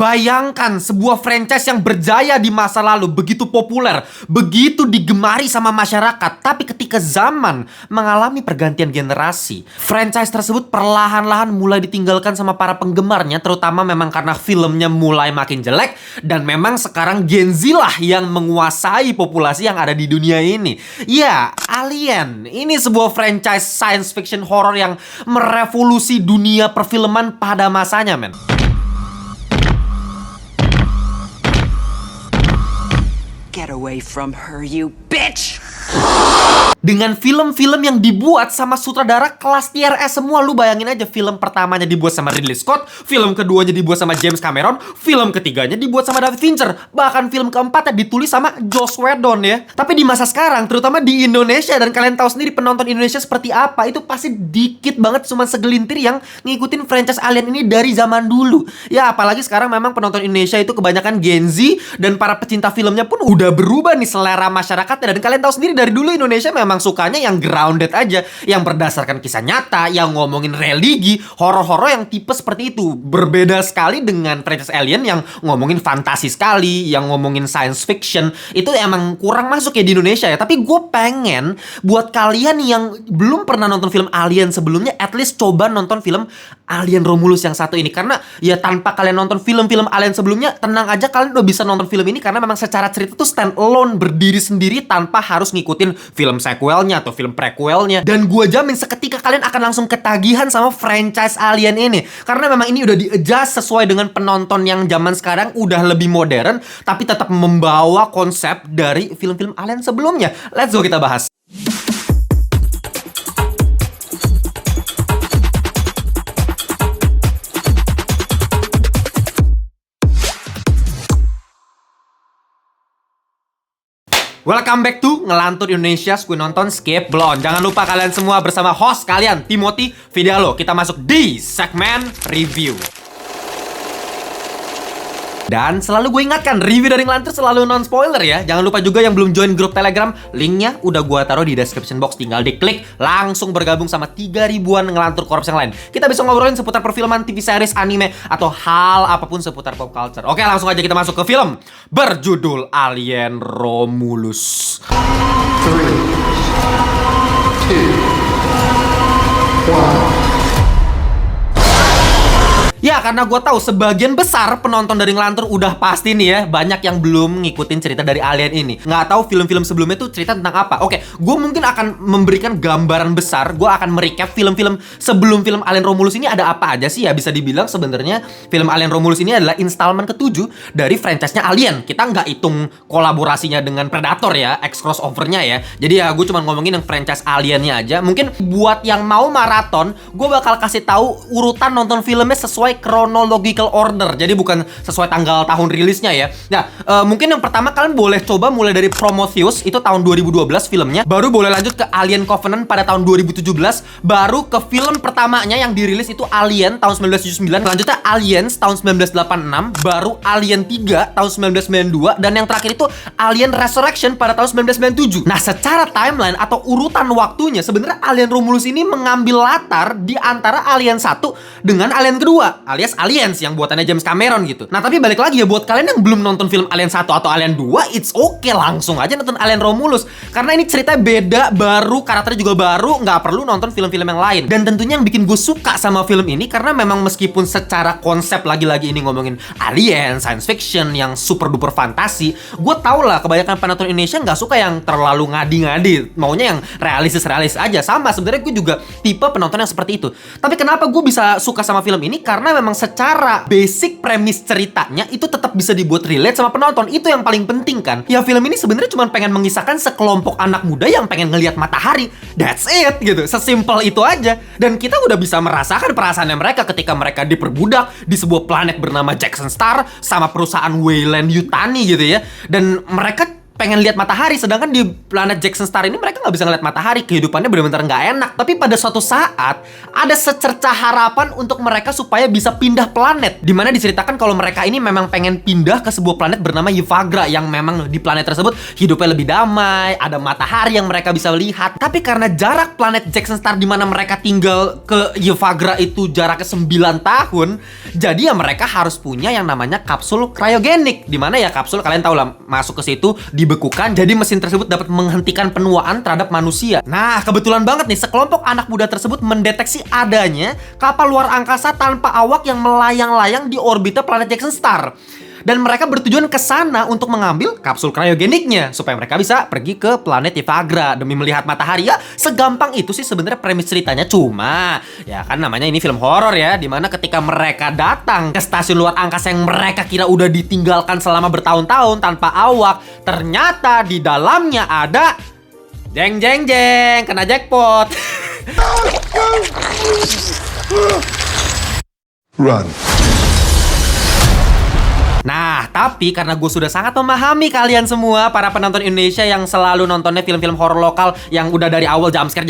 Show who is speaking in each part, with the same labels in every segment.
Speaker 1: Bayangkan sebuah franchise yang berjaya di masa lalu, begitu populer, begitu digemari sama masyarakat. Tapi ketika zaman mengalami pergantian generasi, franchise tersebut perlahan-lahan mulai ditinggalkan sama para penggemarnya, terutama memang karena filmnya mulai makin jelek. Dan memang sekarang Gen Z lah yang menguasai populasi yang ada di dunia ini. Ya, Alien. Ini sebuah franchise science fiction horror yang merevolusi dunia perfilman pada masanya, men.
Speaker 2: Get away from her, you bitch!
Speaker 1: Dengan film-film yang dibuat sama sutradara kelas tier S semua. Lu bayangin aja, film pertamanya dibuat sama Ridley Scott, film keduanya dibuat sama James Cameron, film ketiganya dibuat sama David Fincher, bahkan film keempatnya ditulis sama Joss Whedon ya. Tapi di masa sekarang, terutama di Indonesia, dan kalian tahu sendiri penonton Indonesia seperti apa, itu pasti dikit banget, cuma segelintir yang ngikutin franchise Alien ini dari zaman dulu. Ya apalagi sekarang memang penonton Indonesia itu kebanyakan Gen Z, dan para pecinta filmnya pun udah berubah nih selera masyarakatnya. Dan kalian tahu sendiri dari dulu Indonesia memang sukanya yang grounded aja, yang berdasarkan kisah nyata, yang ngomongin religi, horor-horor yang tipe seperti itu. Berbeda sekali dengan franchise Alien yang ngomongin fantasi sekali, yang ngomongin science fiction. Itu emang kurang masuk ya di Indonesia ya. Tapi gue pengen buat kalian yang belum pernah nonton film Alien sebelumnya, at least coba nonton film Alien Romulus yang satu ini. Karena ya tanpa kalian nonton film-film Alien sebelumnya, tenang aja kalian udah bisa nonton film ini, karena memang secara cerita tuh stand alone, berdiri sendiri tanpa harus ngikutin film sequelnya atau film prequelnya. Dan gue jamin seketika kalian akan langsung ketagihan sama franchise Alien ini, karena memang ini udah di-adjust sesuai dengan penonton yang zaman sekarang, udah lebih modern, tapi tetap membawa konsep dari film-film Alien sebelumnya. Let's go kita bahas. Welcome back to Ngelantur Indonesia, Skui Nonton Skip Belon. Jangan lupa kalian semua bersama host kalian, Timothy Vidialo. Kita masuk di segmen review. Dan selalu gue ingatkan, review dari Ngelantur selalu non-spoiler ya. Jangan lupa juga yang belum join grup Telegram, linknya udah gue taruh di description box. Tinggal diklik, langsung bergabung sama 3 ribuan Ngelantur Korps yang lain. Kita bisa ngobrolin seputar perfilman, TV series, anime, atau hal apapun seputar pop culture. Oke, langsung aja kita masuk ke film berjudul Alien Romulus.
Speaker 3: 3, 2, 1.
Speaker 1: Ya, karena gue tahu sebagian besar penonton dari Ngelantur udah pasti nih ya, banyak yang belum ngikutin cerita dari Alien ini. Nggak tahu film-film sebelumnya tuh cerita tentang apa. Oke, gue mungkin akan memberikan gambaran besar. Gue akan merecap film-film sebelum film Alien Romulus ini ada apa aja sih ya. Bisa dibilang sebenarnya film Alien Romulus ini adalah installment ke-7 dari franchise-nya Alien. Kita nggak hitung kolaborasinya dengan Predator ya, X-crossover-nya ya. Jadi ya gue cuma ngomongin yang franchise Alien-nya aja. Mungkin buat yang mau maraton, gue bakal kasih tahu urutan nonton filmnya sesuai chronological order, jadi bukan sesuai tanggal tahun rilisnya ya. Nah, mungkin yang pertama kalian boleh coba mulai dari Prometheus, itu tahun 2012 filmnya. Baru boleh lanjut ke Alien Covenant pada tahun 2017. Baru ke film pertamanya yang dirilis itu Alien tahun 1979. Selanjutnya Aliens tahun 1986. Baru Alien 3 tahun 1992. Dan yang terakhir itu Alien Resurrection pada tahun 1997. Nah, secara timeline atau urutan waktunya, sebenarnya Alien Romulus ini mengambil latar di antara Alien 1 dengan Alien kedua, alias Aliens yang buatannya James Cameron gitu. Nah, tapi balik lagi ya, buat kalian yang belum nonton film Alien 1 atau Alien 2, it's okay, langsung aja nonton Alien Romulus. Karena ini ceritanya beda, baru, karakternya juga baru, nggak perlu nonton film-film yang lain. Dan tentunya yang bikin gue suka sama film ini, karena memang meskipun secara konsep lagi-lagi ini ngomongin alien, science fiction, yang super duper fantasi, gue tau lah kebanyakan penonton Indonesia nggak suka yang terlalu ngadi-ngadi, maunya yang realistis-realistis aja. Sama, sebenarnya gue juga tipe penonton yang seperti itu. Tapi kenapa gue bisa suka sama film ini? Karena memang secara basic premis ceritanya itu tetap bisa dibuat relate sama penonton. Itu yang paling penting kan. Ya, film ini sebenarnya cuma pengen mengisahkan sekelompok anak muda yang pengen ngelihat matahari. That's it gitu. Sesimpel itu aja. Dan kita udah bisa merasakan perasaannya mereka ketika mereka diperbudak di sebuah planet bernama Jackson Star sama perusahaan Weyland Yutani gitu ya. Dan mereka pengen lihat matahari, sedangkan di planet Jackson Star ini mereka nggak bisa ngeliat matahari. Kehidupannya benar-benar nggak enak. Tapi pada suatu saat ada secercah harapan untuk mereka supaya bisa pindah planet, dimana diceritakan kalau mereka ini memang pengen pindah ke sebuah planet bernama Yvagra, yang memang di planet tersebut hidupnya lebih damai, ada matahari yang mereka bisa lihat. Tapi karena jarak planet Jackson Star di mana mereka tinggal ke Yvagra itu jaraknya 9 tahun, jadi ya mereka harus punya yang namanya kapsul kryogenik, dimana ya kapsul kalian tahu lah, masuk ke situ dibekukan, jadi mesin tersebut dapat menghentikan penuaan terhadap manusia. Nah, kebetulan banget nih sekelompok anak muda tersebut mendeteksi adanya kapal luar angkasa tanpa awak yang melayang-layang di orbita planet Jackson Star. Dan mereka bertujuan ke sana untuk mengambil kapsul kryogeniknya supaya mereka bisa pergi ke planet Yvagra demi melihat matahari. Ya, segampang itu sih sebenarnya premis ceritanya. Cuma ya kan namanya ini film horor ya, dimana ketika mereka datang ke stasiun luar angkasa yang mereka kira udah ditinggalkan selama bertahun-tahun tanpa awak, ternyata di dalamnya ada jeng jeng jeng, kena jackpot.
Speaker 3: Run.
Speaker 1: Nah, tapi karena gue sudah sangat memahami kalian semua, para penonton Indonesia yang selalu nontonnya film-film horor lokal yang udah dari awal jumpscare,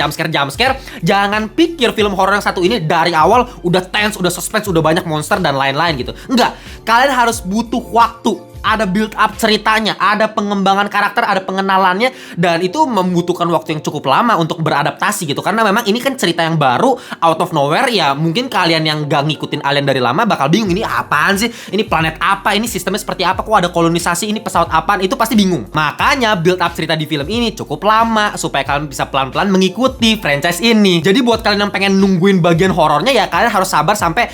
Speaker 1: jangan pikir film horor yang satu ini dari awal udah tense, udah suspense, udah banyak monster dan lain-lain gitu. Enggak, kalian harus butuh waktu. Ada build up ceritanya, ada pengembangan karakter, ada pengenalannya, dan itu membutuhkan waktu yang cukup lama untuk beradaptasi gitu. Karena memang ini kan cerita yang baru, out of nowhere, ya mungkin kalian yang gak ngikutin Alien dari lama bakal bingung, ini apaan sih? Ini planet apa? Ini sistemnya seperti apa? Kok ada kolonisasi? Ini pesawat apaan? Itu pasti bingung. Makanya build up cerita di film ini cukup lama, supaya kalian bisa pelan-pelan mengikuti franchise ini. Jadi buat kalian yang pengen nungguin bagian horornya, ya kalian harus sabar sampai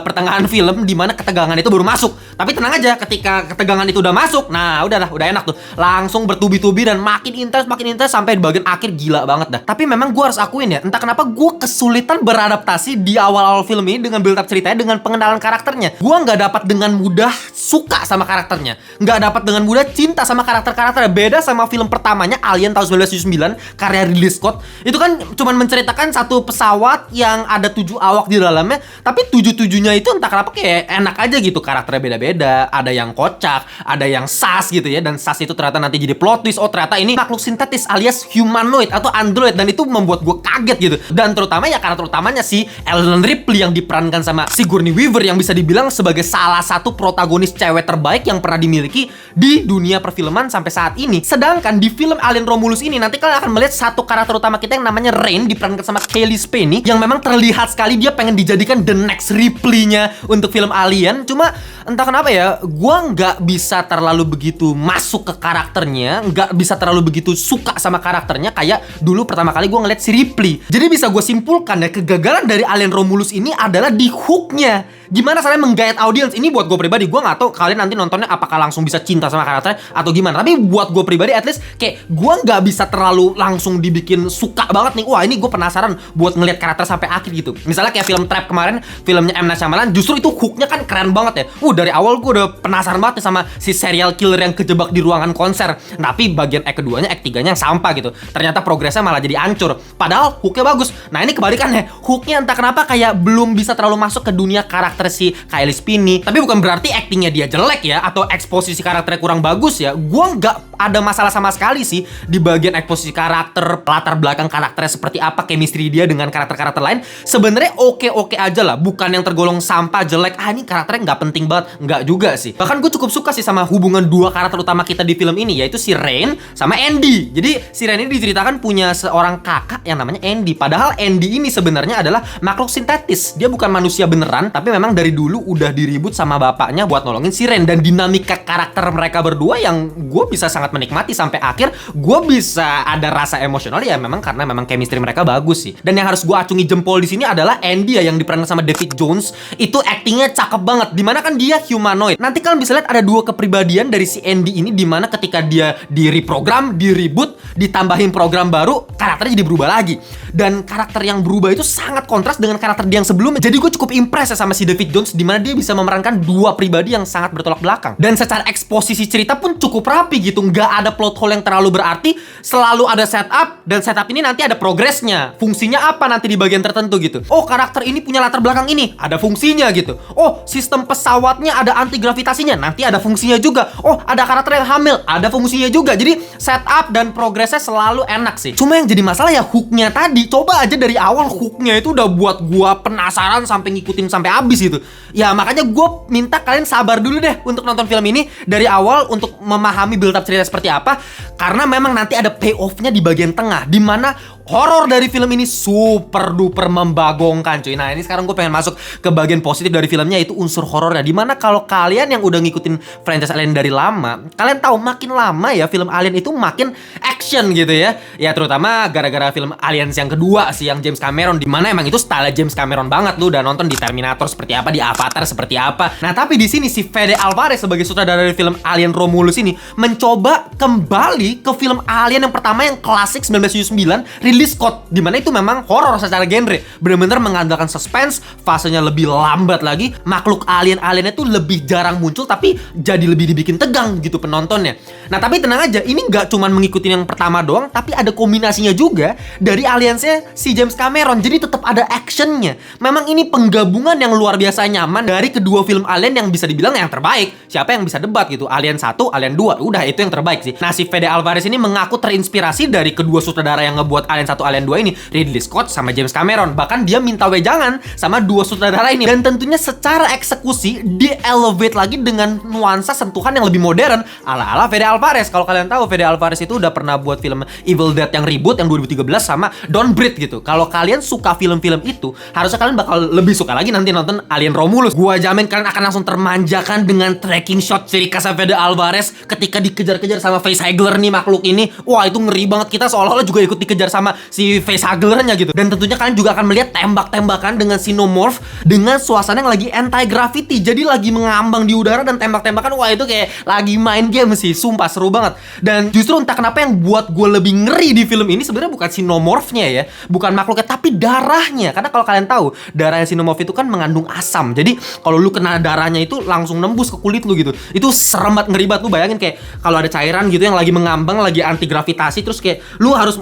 Speaker 1: pertengahan film, dimana ketegangan itu baru masuk. Tapi tenang aja, ketika ketegangan itu udah masuk, nah udah enak tuh, langsung bertubi-tubi dan makin intens sampai di bagian akhir gila banget dah. Tapi memang gue harus akuin ya, entah kenapa gue kesulitan beradaptasi di awal-awal film ini dengan build up ceritanya, dengan pengenalan karakternya. Gue nggak dapat dengan mudah suka sama karakternya, nggak dapat dengan mudah cinta sama karakternya. Beda sama film pertamanya Alien tahun 1979 karya Ridley Scott, itu kan cuman menceritakan satu pesawat yang ada 7 awak di dalamnya, tapi 7-7-nya itu entah kenapa kayak enak aja gitu, karakternya beda-beda, ada yang kocak, ada yang sas gitu ya, dan sas itu ternyata nanti jadi plot twist, oh ternyata ini makhluk sintetis alias humanoid atau android, dan itu membuat gue kaget gitu. Dan terutama ya karakter utamanya si Ellen Ripley yang diperankan sama Sigourney Weaver, yang bisa dibilang sebagai salah satu protagonis cewek terbaik yang pernah dimiliki di dunia perfilman sampai saat ini. Sedangkan di film Alien Romulus ini nanti kalian akan melihat satu karakter utama kita yang namanya Rain, diperankan sama Cailee Spaeny, yang memang terlihat sekali dia pengen dijadikan the next Ripley-nya untuk film Alien. Cuma entah kenapa ya, gue nggak bisa terlalu begitu masuk ke karakternya, nggak bisa terlalu begitu suka sama karakternya kayak dulu pertama kali gue ngeliat si Ripley. Jadi bisa gue simpulkan ya, kegagalan dari Alien Romulus ini adalah di hooknya. Gimana caranya menggait audiens ini? Buat gue pribadi, gue nggak tahu kalian nanti nontonnya apakah langsung bisa cinta sama karakternya atau gimana. Tapi buat gue pribadi, at least kayak gue nggak bisa terlalu langsung dibikin suka banget nih. Wah, ini gue penasaran buat ngeliat karakter sampai akhir gitu. Misalnya kayak film Trap kemarin, filmnya M. Night Shyamalan, justru itu hooknya kan keren banget ya. Dari awal gue udah penasaran banget nih sama si serial killer yang kejebak di ruangan konser. Tapi bagian act keduanya, act tiganya yang sampah gitu. Ternyata progresnya malah jadi hancur. Padahal hooknya bagus. Nah ini kebalikannya, hooknya entah kenapa kayak belum bisa terlalu masuk ke dunia karakter si Cailee Spaeny. Tapi bukan berarti actingnya dia jelek ya, atau eksposisi karakternya kurang bagus ya. Gue nggak ada masalah sama sekali sih di bagian eksposisi karakter, latar belakang karakternya seperti apa, chemistry dia dengan karakter-karakter lain. Sebenarnya oke-oke aja lah, bukan yang tergolong sampah, jelek. Ini karakternya nggak penting banget, nggak juga sih. Bahkan gue cukup suka sih sama hubungan dua karakter utama kita di film ini, yaitu si Rain sama Andy. Jadi si Rain ini diceritakan punya seorang kakak yang namanya Andy. Padahal Andy ini sebenarnya adalah makhluk sintetis. Dia bukan manusia beneran, tapi memang dari dulu udah diribut sama bapaknya buat nolongin si Rain. Dan dinamika karakter mereka berdua yang gue bisa sangat menikmati sampai akhir. Gue bisa ada rasa emosional ya, memang karena memang chemistry mereka bagus sih. Dan yang harus gue acungi jempol di sini adalah Andy ya, yang diperankan sama David Jones. Itu actingnya cakep banget. Dimana kan dia humanoid. Nanti kalian bisa lihat ada dua kepribadian dari si Andy ini, dimana ketika dia di reprogram, di reboot, ditambahin program baru, karakternya jadi berubah lagi. Dan karakter yang berubah itu sangat kontras dengan karakter dia yang sebelumnya. Jadi gue cukup impress ya sama si David Jones, dimana dia bisa memerankan dua pribadi yang sangat bertolak belakang. Dan secara eksposisi cerita pun cukup rapi gitu, nggak ada plot hole yang terlalu berarti. Selalu ada setup, dan setup ini nanti ada progresnya. Fungsinya apa nanti di bagian tertentu gitu. Oh, karakter ini punya latar belakang ini, ada fungsinya gitu. Oh, sistem pesawatnya ada anti gravitasinya, nanti ada fungsinya juga. Oh, ada karakter yang hamil, ada fungsinya juga. Jadi setup dan progresnya selalu enak sih. Cuma yang jadi masalah ya hooknya tadi. Coba aja dari awal hooknya itu udah buat gua penasaran sampai ngikutin sampai habis gitu. Ya makanya gua minta kalian sabar dulu deh untuk nonton film ini dari awal untuk memahami build up cerita seperti apa. Karena memang nanti ada payoff-nya di bagian tengah, dimana horor dari film ini super duper membagongkan cuy. Nah ini sekarang gue pengen masuk ke bagian positif dari filmnya, yaitu unsur horornya. Dimana kalau kalian yang udah ngikutin franchise Alien dari lama, kalian tahu makin lama ya film Alien itu makin action gitu ya. Ya terutama gara-gara film Aliens yang kedua sih, yang James Cameron, dimana emang itu style James Cameron banget. Lu udah nonton di Terminator seperti apa, di Avatar seperti apa. Nah tapi di sini si Fede Alvarez sebagai sutradara dari film Alien Romulus ini mencoba kembali ke film Alien yang pertama yang klasik 1979, Ridley Scott, dimana itu memang horor secara genre, bener-bener mengandalkan suspense, fasenya lebih lambat lagi, makhluk alien-aliennya tuh lebih jarang muncul tapi jadi lebih dibikin tegang gitu penontonnya. Nah tapi tenang aja, ini nggak cuma mengikuti yang pertama doang, tapi ada kombinasinya juga dari aliensnya si James Cameron, jadi tetap ada actionnya. Memang ini penggabungan yang luar biasa nyaman dari kedua film Alien yang bisa dibilang yang terbaik. Siapa yang bisa debat gitu, Alien 1, Alien 2, udah itu yang terbaik sih. Nah si Fede Alvarez ini mengaku terinspirasi dari kedua sutradara yang ngebuat Alien 1, Alien 2 ini, Ridley Scott sama James Cameron. Bahkan dia minta wejangan sama dua sutradara ini. Dan tentunya secara eksekusi di-elevate lagi dengan nuansa sentuhan yang lebih modern ala-ala Fede Alvarez. Kalau kalian tahu, Fede Alvarez itu udah pernah buat film Evil Dead yang reboot yang 2013 sama Don't Breathe gitu. Kalau kalian suka film-film itu, harusnya kalian bakal lebih suka lagi nanti nonton Alien Romulus. Gua jamin kalian akan langsung termanjakan dengan tracking shot ciri khas Fede Alvarez ketika dikejar-kejar sama facehugger nih makhluk ini. Wah, itu ngeri banget, kita seolah-olah juga ikut dikejar sama si facehuggernya gitu. Dan tentunya kalian juga akan melihat tembak-tembakan dengan xenomorph dengan suasana yang lagi anti-gravity. Jadi lagi mengambang di udara dan tembak-tembakan. Wah, itu kayak lagi main game sih. Sumpah seru banget. Dan justru entah kenapa yang buat gue lebih ngeri di film ini sebenarnya bukan xenomorphnya ya, bukan makhluknya, tapi darahnya. Karena kalau kalian tahu, darahnya xenomorph itu kan mengandung asam. Jadi kalau lu kena darahnya itu langsung nembus ke kulit lu gitu. Itu serem banget, ngeri banget. Lu bayangin kayak kalau ada cairan gitu yang lagi mengambang, lagi anti gravitasi, terus kayak lu harus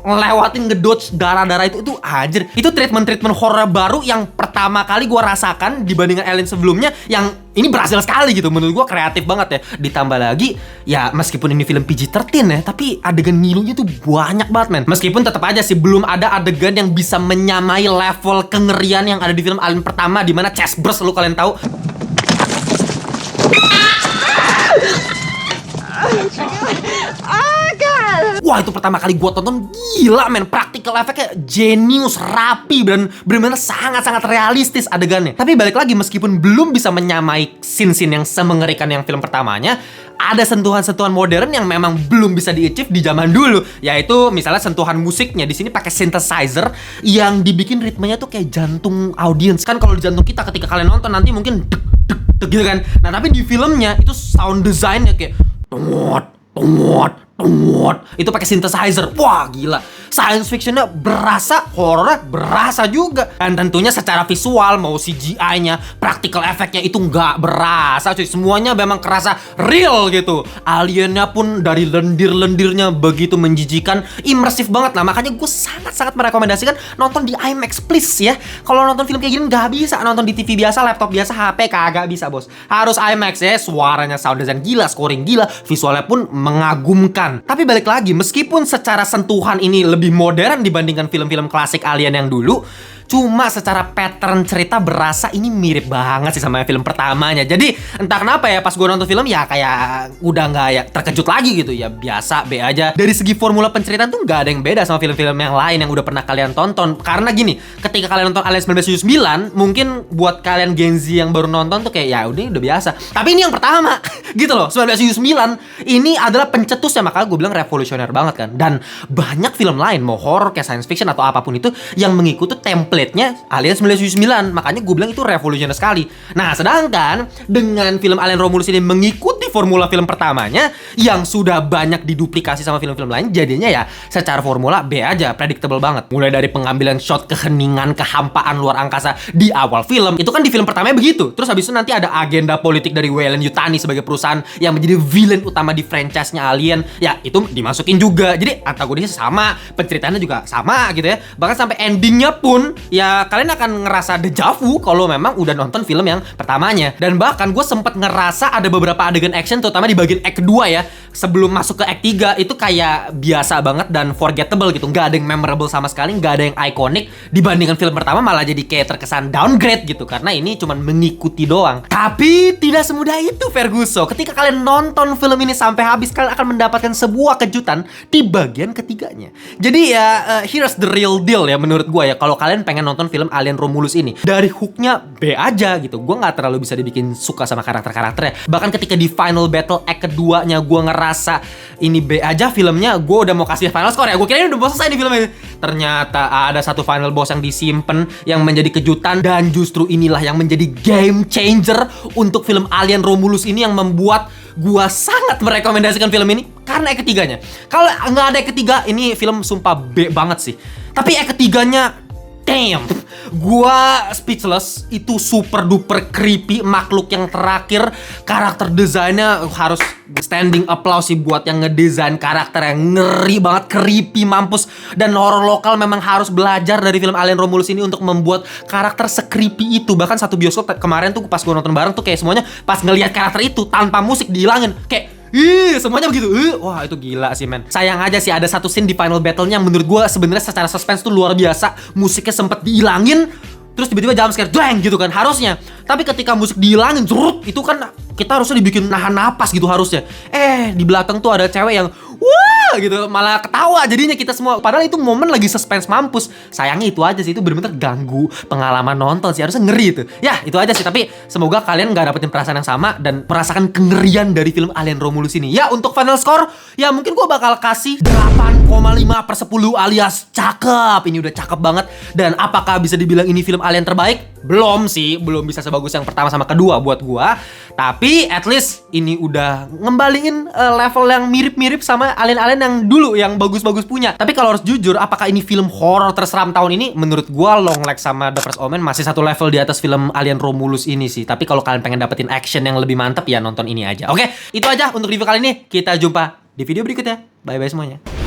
Speaker 1: ngelewatin ngedodge darah-darah itu anjir. Itu treatment horror baru yang pertama kali gue rasakan dibandingkan Alien sebelumnya, yang ini berhasil sekali gitu. Menurut gue kreatif banget ya. Ditambah lagi ya meskipun ini film PG-13 ya, tapi adegan ngilunya tuh banyak banget men. Meskipun tetap aja sih belum ada adegan yang bisa menyamai level kengerian yang ada di film Alien pertama, dimana chest burst, lu kalian tahu. Wah, itu pertama kali gue tonton, gila men, practical efeknya genius, rapi, dan benar-benar sangat-sangat realistis adegannya. Tapi balik lagi, meskipun belum bisa menyamai scene-scene yang semengerikan yang film pertamanya, ada sentuhan-sentuhan modern yang memang belum bisa di-achieve di zaman dulu, yaitu misalnya sentuhan musiknya. Di sini pakai synthesizer yang dibikin ritmenya tuh kayak jantung audiens. Kan kalau di jantung kita ketika kalian nonton nanti mungkin deg deg deg gitu kan. Nah, tapi di filmnya itu sound design-nya kayak itu pakai synthesizer. Wah, gila. Science fictionnya berasa, horornya berasa juga. Dan tentunya secara visual, mau CGI-nya, practical effect-nya itu nggak berasa cuy. Semuanya memang kerasa real gitu. Aliennya pun dari lendir-lendirnya begitu menjijikan, imersif banget. Nah, makanya gue sangat-sangat merekomendasikan nonton di IMAX please ya. Kalau nonton film kayak gini nggak bisa nonton di TV biasa, laptop biasa, HP kagak bisa bos. Harus IMAX ya. Suaranya, sound design gila, scoring gila, visualnya pun mengagumkan. Tapi balik lagi, meskipun secara sentuhan ini lebih modern dibandingkan film-film klasik Alien yang dulu, cuma secara pattern cerita berasa ini mirip banget sih sama film pertamanya. Jadi entah kenapa ya pas gue nonton film ya kayak udah nggak ya terkejut lagi gitu. Ya biasa, be aja. Dari segi formula penceritaan tuh nggak ada yang beda sama film-film yang lain yang udah pernah kalian tonton. Karena gini, ketika kalian nonton Alien 1979, mungkin buat kalian Gen Z yang baru nonton tuh kayak ya udah biasa. Tapi ini yang pertama gitu loh, 1979 ini adalah pencetusnya, makanya gue bilang revolusioner banget kan. Dan banyak film lain mau horror kayak science fiction atau apapun itu yang mengikuti template-nya Alien 1979. Makanya gue bilang itu revolusioner sekali. Nah, sedangkan dengan film Alien Romulus ini mengikuti mengikuti formula film pertamanya yang sudah banyak diduplikasi sama film-film lain, jadinya ya secara formula B aja, predictable banget. Mulai dari pengambilan shot keheningan, kehampaan luar angkasa di awal film, itu kan di film pertamanya begitu. Terus habis itu nanti ada agenda politik dari Weyland Yutani sebagai perusahaan yang menjadi villain utama di franchise-nya Alien, ya itu dimasukin juga. Jadi antagonisnya sama, penceritaannya juga sama gitu ya. Bahkan sampai endingnya pun ya kalian akan ngerasa dejavu kalau memang udah nonton film yang pertamanya. Dan bahkan gue sempet ngerasa ada beberapa adegan action terutama di bagian act kedua ya, sebelum masuk ke act 3 itu kayak biasa banget dan forgettable gitu. Nggak ada yang memorable sama sekali, nggak ada yang iconic. Dibandingkan film pertama malah jadi kayak terkesan downgrade gitu, karena ini cuman mengikuti doang. Tapi tidak semudah itu Ferguso. Ketika kalian nonton film ini sampai habis, kalian akan mendapatkan sebuah kejutan di bagian ketiganya. Jadi ya here's the real deal ya menurut gue ya. Kalau kalian pengen nonton film Alien Romulus ini, dari hooknya B aja gitu. Gue nggak terlalu bisa dibikin suka sama karakter-karakternya. Bahkan ketika di final battle act keduanya gue ngerasa ini B aja filmnya, gue udah mau kasih final score ya. Gue kira udah mau selesai di film ini. Ternyata ada satu final boss yang disimpan yang menjadi kejutan, dan justru inilah yang menjadi game changer untuk film Alien Romulus ini, yang membuat gua sangat merekomendasikan film ini karena ketiganya. Kalau nggak ada ketiga, ini film sumpah B banget sih. Tapi ketiganya, damn, gua speechless. Itu super duper creepy. Makhluk yang terakhir, karakter desainnya harus standing applause sih buat yang ngedesain karakter yang ngeri banget, creepy mampus. Dan horror lokal memang harus belajar dari film Alien Romulus ini untuk membuat karakter se-creepy itu. Bahkan satu bioskop kemarin tuh pas gua nonton bareng tuh kayak semuanya pas ngelihat karakter itu tanpa musik dihilangin, kayak semuanya begitu. Wah, itu gila sih, men. Sayang aja sih ada satu scene di final battle-nya yang menurut gue sebenarnya secara suspense tuh luar biasa. Musiknya sempet dihilangin, terus tiba-tiba jump scare, dang gitu kan harusnya. Tapi ketika musik dihilangin, zrut, itu kan kita harusnya dibikin nahan napas gitu harusnya. Di belakang tuh ada cewek yang wah gitu, malah ketawa jadinya kita semua. Padahal itu momen lagi suspense mampus. Sayangnya itu aja sih, itu bener-bener ganggu pengalaman nonton sih, harusnya ngeri itu. Ya itu aja sih, tapi semoga kalian gak dapetin perasaan yang sama dan merasakan kengerian dari film Alien Romulus ini. Ya untuk final score, ya mungkin gue bakal kasih 8,5/10 alias cakep. Ini udah cakep banget. Dan apakah bisa dibilang ini film Alien terbaik? Belum sih, belum bisa sebagus yang pertama sama kedua buat gue. Tapi at least ini udah ngembaliin level yang mirip-mirip sama Alien-Alien yang dulu yang bagus-bagus punya. Tapi kalau harus jujur, apakah ini film horor terseram tahun ini? Menurut gua Longlegs sama The First Omen masih satu level di atas film Alien Romulus ini sih. Tapi kalau kalian pengen dapetin action yang lebih mantap, ya nonton ini aja. Oke, itu aja untuk review kali ini. Kita jumpa di video berikutnya. Bye-bye semuanya.